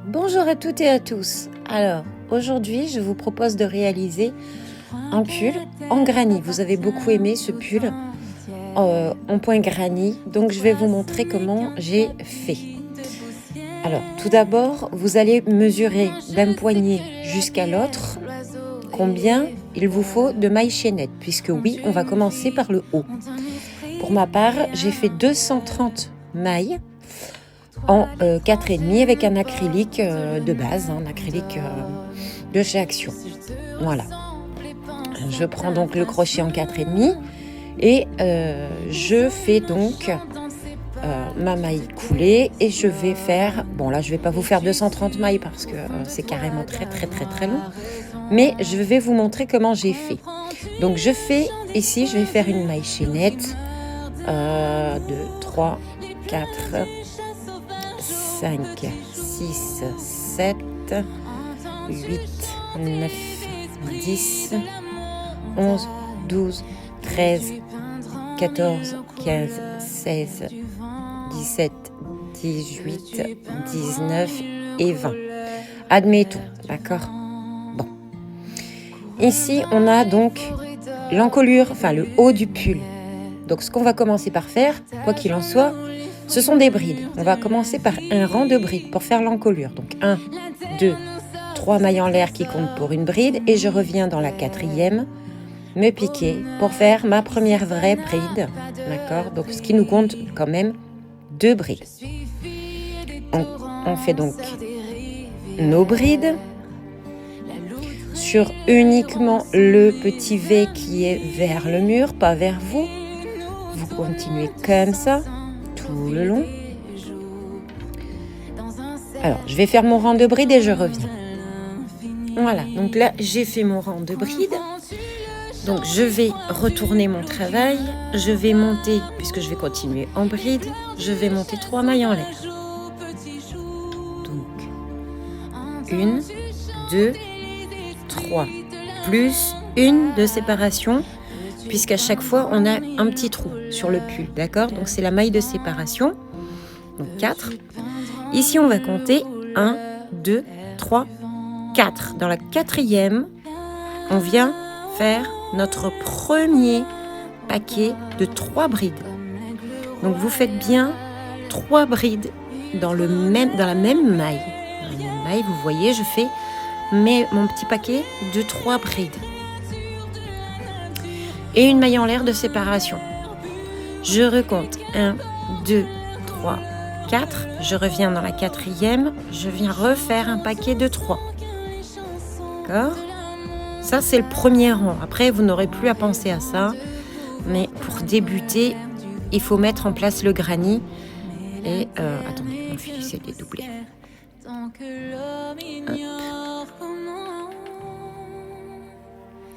Bonjour à toutes et à tous. Alors, aujourd'hui, je vous propose de réaliser un pull en granny. Vous avez beaucoup aimé ce pull en point granny, donc je vais vous montrer comment j'ai fait. Alors, tout d'abord, vous allez mesurer d'un poignet jusqu'à l'autre combien il vous faut de mailles chaînettes, puisque oui, on va commencer par le haut. Pour ma part, j'ai fait 230 mailles en 4,5 avec un acrylique de base, un acrylique de chez Action. Voilà. Je prends donc le crochet en 4,5 et je fais donc ma maille coulée et je vais faire, bon là je vais pas vous faire 230 mailles parce que c'est carrément très long, mais je vais vous montrer comment j'ai fait. Donc je fais ici, je vais faire une maille chaînette 2, 3, 4, 5, 6, 7, 8, 9, 10, 11, 12, 13, 14, 15, 16, 17, 18, 19 et 20. Admettons, d'accord? Bon. Ici, on a donc l'encolure, enfin le haut du pull. Donc ce qu'on va commencer par faire, quoi qu'il en soit, ce sont des brides. On va commencer par un rang de brides pour faire l'encolure. Donc 1, 2, 3 mailles en l'air qui comptent pour une bride. Et je reviens dans la 4e, me piquer pour faire ma première vraie bride. D'accord? Donc ce qui nous compte quand même 2 brides. On fait donc nos brides sur uniquement le petit V qui est vers le mur, pas vers vous. Vous continuez comme ça tout le long. Alors, je vais faire mon rang de bride et je reviens. Voilà, donc là, j'ai fait mon rang de bride. Donc, je vais retourner mon travail. Je vais monter, puisque je vais continuer en bride, je vais monter 3 mailles en l'air. Donc, 1, 2, 3, plus une de séparation, puisqu'à chaque fois, on a un petit trou sur le pull, d'accord? Donc, c'est la maille de séparation. Donc, 4. Ici, on va compter 1, 2, 3, 4. Dans la 4e, on vient faire notre premier paquet de 3 brides. Donc, vous faites bien 3 brides dans la même maille. Dans la même maille, vous voyez, je fais mon petit paquet de 3 brides. Et une maille en l'air de séparation. Je recompte 1, 2, 3, 4. Je reviens dans la 4e. Je viens refaire un paquet de 3. D'accord? Ça, c'est le premier rang. Après, vous n'aurez plus à penser à ça. Mais pour débuter, il faut mettre en place le granny. Et attendez, mon fil s'est dédoublé.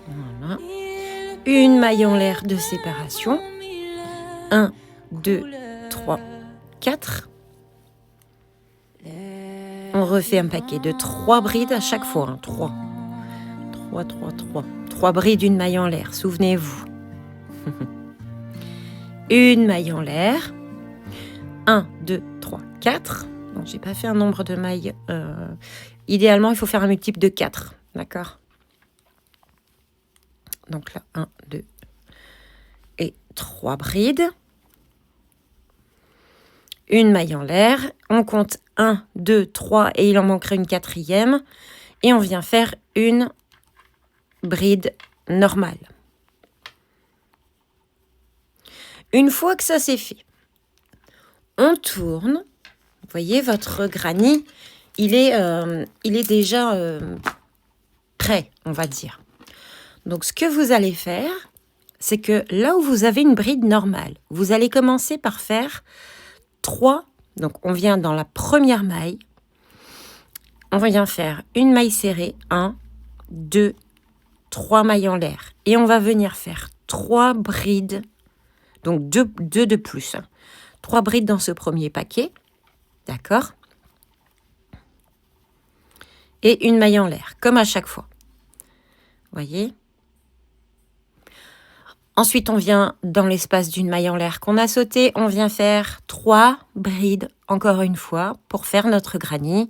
Voilà. Une maille en l'air de séparation. 1, 2, 3, 4. On refait un paquet de 3 brides à chaque fois. Hein. 3. 3 brides, une maille en l'air, souvenez-vous. Une maille en l'air. 1, 2, 3, 4. Donc, j'ai pas fait un nombre de mailles. Idéalement, il faut faire un multiple de 4. D'accord? Donc là, 1, 2 et 3 brides. Une maille en l'air. On compte 1, 2, 3 et il en manquerait une 4e. Et on vient faire une bride normale. Une fois que ça c'est fait, on tourne. Vous voyez, votre granny, il est déjà prêt, on va dire. Donc, ce que vous allez faire, c'est que là où vous avez une bride normale, vous allez commencer par faire 3. Donc, on vient dans la première maille. On vient faire une maille serrée. 1, 2, 3 mailles en l'air. Et on va venir faire 3 brides. Donc, 2 de plus. 3 brides dans ce premier paquet. D'accord? Et une maille en l'air, comme à chaque fois. Voyez? Ensuite, on vient dans l'espace d'une maille en l'air qu'on a sauté, on vient faire 3 brides, encore une fois, pour faire notre granny.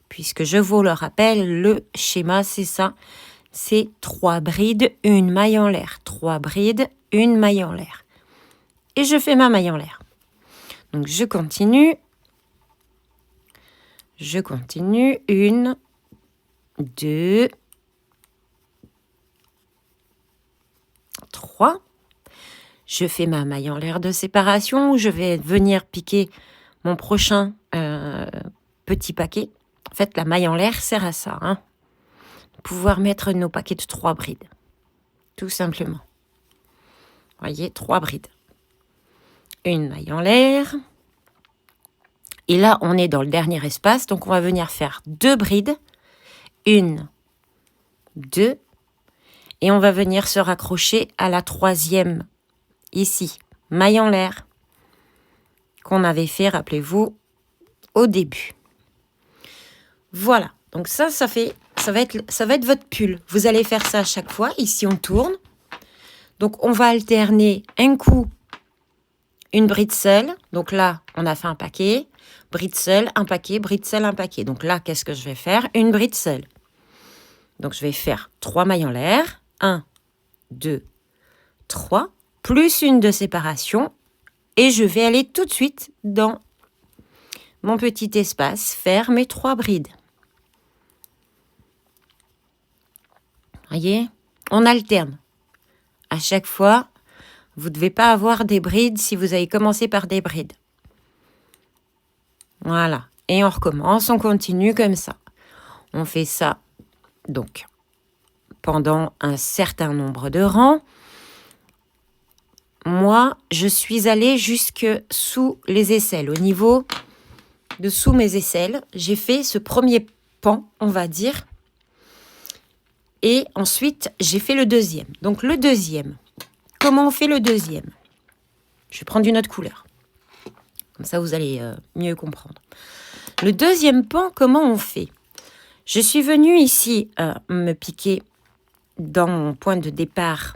puisque je vous le rappelle, le schéma, c'est ça. C'est 3 brides, une maille en l'air. 3 brides, une maille en l'air. Et je fais ma maille en l'air. Donc, je continue. Je continue. 1, 2, 3. Je fais ma maille en l'air de séparation où je vais venir piquer mon prochain petit paquet. En fait, la maille en l'air sert à ça, hein. Pouvoir mettre nos paquets de 3 brides. Tout simplement. Voyez, 3 brides. Une maille en l'air. Et là, on est dans le dernier espace. Donc, on va venir faire 2 brides. 1, 2. Et on va venir se raccrocher à la 3e. Ici. Maille en l'air. Qu'on avait fait, rappelez-vous, au début. Voilà. Donc ça va être votre pull. Vous allez faire ça à chaque fois. Ici, on tourne. Donc, on va alterner un coup, une bride seule. Donc là, on a fait un paquet. Bride seule, un paquet. Bride seule, un paquet. Donc là, qu'est-ce que je vais faire? Une bride seule. Donc, je vais faire 3 mailles en l'air. 1, 2, 3. Plus une de séparation. Et je vais aller tout de suite dans mon petit espace, faire mes 3 brides. Voyez, on alterne. À chaque fois, vous ne devez pas avoir des brides si vous avez commencé par des brides. Voilà. Et on recommence, on continue comme ça. On fait ça, donc, pendant un certain nombre de rangs. Moi, je suis allée jusque sous les aisselles. Au niveau de sous mes aisselles, j'ai fait ce premier pan, on va dire. Et ensuite, j'ai fait le deuxième. Donc, le deuxième. Comment on fait le deuxième? Je vais prendre une autre couleur. Comme ça, vous allez mieux comprendre. Le deuxième pan, comment on fait? Je suis venue ici me piquer dans mon point de départ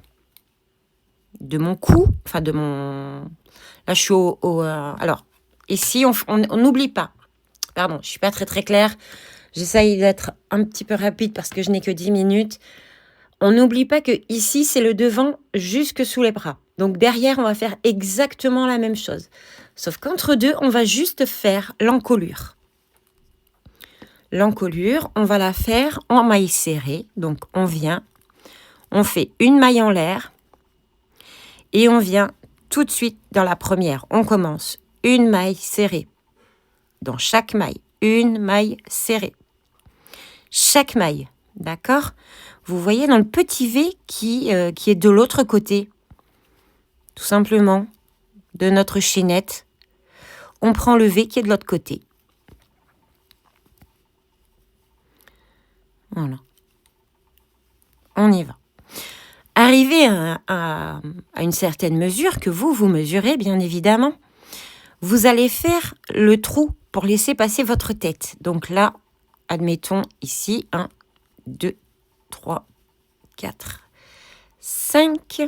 de mon cou. Enfin, de mon... Là, je suis alors, ici, on n'oublie pas. Pardon, je ne suis pas très très claire. J'essaye d'être un petit peu rapide parce que je n'ai que 10 minutes. On n'oublie pas que ici, c'est le devant jusque sous les bras. Donc derrière, on va faire exactement la même chose. Sauf qu'entre deux, on va juste faire l'encolure. L'encolure, on va la faire en maille serrée. Donc on vient, on fait une maille en l'air et on vient tout de suite dans la première. On commence une maille serrée. Dans chaque maille, une maille serrée. Chaque maille, d'accord? Vous voyez dans le petit V qui est de l'autre côté, tout simplement, de notre chaînette. On prend le V qui est de l'autre côté. Voilà. On y va. Arrivé à une certaine mesure, que vous mesurez bien évidemment, vous allez faire le trou pour laisser passer votre tête. Donc là, admettons ici, 1, 2, 3, 4, 5.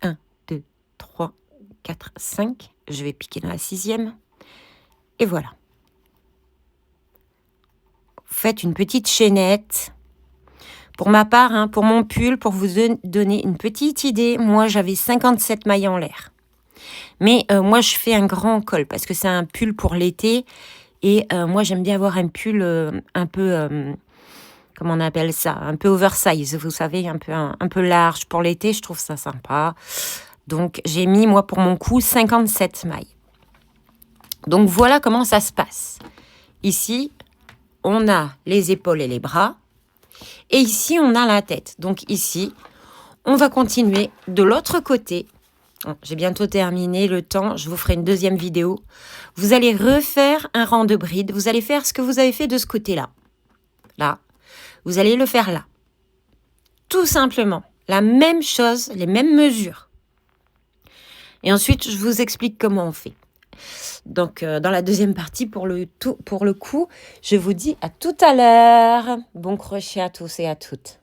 1, 2, 3, 4, 5. Je vais piquer dans la 6e. Et voilà. Faites une petite chaînette. Pour ma part, pour mon pull, pour vous donner une petite idée, moi j'avais 57 mailles en l'air. Mais moi je fais un grand col parce que c'est un pull pour l'été. Et moi j'aime bien avoir un pull un peu, comment on appelle ça, un peu oversize, vous savez, un peu large pour l'été, je trouve ça sympa. Donc j'ai mis moi pour mon cou 57 mailles. Donc voilà comment ça se passe. Ici, on a les épaules et les bras. Et ici, on a la tête. Donc ici, on va continuer de l'autre côté. Bon, j'ai bientôt terminé le temps. Je vous ferai une deuxième vidéo. Vous allez refaire un rang de brides. Vous allez faire ce que vous avez fait de ce côté-là. Là. Vous allez le faire là. Tout simplement. La même chose, les mêmes mesures. Et ensuite, je vous explique comment on fait. Donc, dans la deuxième partie, pour le coup, je vous dis à tout à l'heure. Bon crochet à tous et à toutes.